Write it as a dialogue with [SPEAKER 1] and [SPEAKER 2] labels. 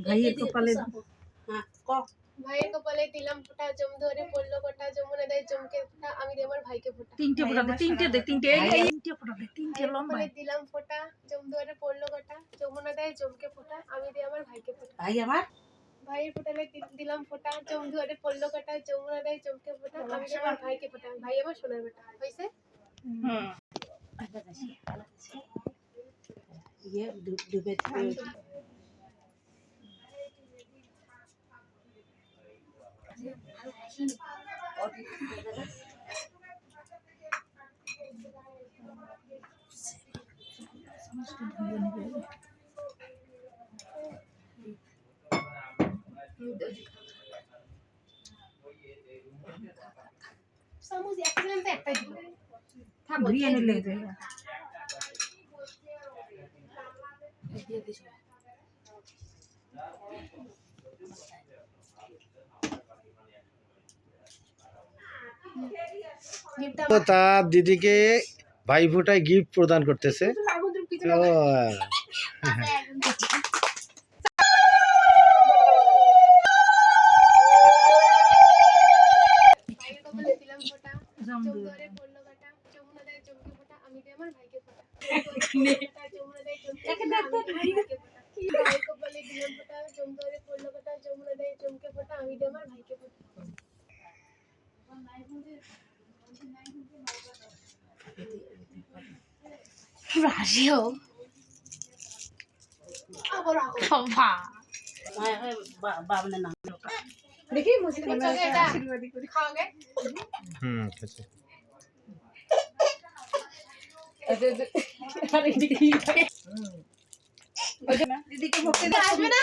[SPEAKER 1] ভাইয়ের কপালে
[SPEAKER 2] ভাইয়ের কপালে দিলাম ফোঁটা, জম ধরে পড়লো গোটা, যমুনা দেয় চমকে ফোঁটা, আমি দিই আমার ভাইকে ফোঁটা।
[SPEAKER 1] তিনটে ফোঁটা দে, তিনটে দে, তিনটে ফোঁটা দে, তিনটে লম্বা।
[SPEAKER 2] কপালে দিলাম ফোঁটা, জম ধরে পড়লো গোটা, যমুনা দেয় চমকে ফোঁটা, আমি দিই আমার ভাইকে ফোঁটা।
[SPEAKER 3] ভাই আমার
[SPEAKER 2] ভাইয়ের ফোঁটালে দিলাম ফোঁটা, জম ধরে পড়লো গোটা, যমুনা দেয় চমকে ফোঁটা, আমি দিই আমার ভাইকে ফোঁটা। ভাই আমার সোনার বেটা। হইছে?
[SPEAKER 3] ইয়ে ডুবে
[SPEAKER 2] চামচ একটা দিলাম তো একটাই দিলাম। থাক
[SPEAKER 1] ধুয়ে নিলে
[SPEAKER 2] দিয়ে দিস।
[SPEAKER 4] তো তার দিদিকে ভাইফোঁটায় গিফট প্রদান করতেছে। তো
[SPEAKER 2] ভাইয়ের কপালে দিলাম ফোঁটা, জম ধরে পড়লো গোটা, যমুনা দেয় চমকে ফোঁটা, আমি দিই আমার ভাইকে ফোঁটা। যমুনা দেয় চমকে ফোঁটা, আমি দিই আমার ভাইকে ফোঁটা। ভাইয়ের কপালে দিলাম ফোঁটা, জম ধরে পড়লো গোটা, যমুনা দেয় চমকে ফোঁটা, আমি দিই আমার ভাইকে ফোঁটা।
[SPEAKER 1] রাশিও বাবা
[SPEAKER 3] বাবা না
[SPEAKER 1] দেখি মুসলিম
[SPEAKER 2] এটা
[SPEAKER 1] আশীর্বাদী করি।
[SPEAKER 2] খাওয়াগে
[SPEAKER 4] খেছে।
[SPEAKER 1] দিদিকে ভক্তি আসবে না।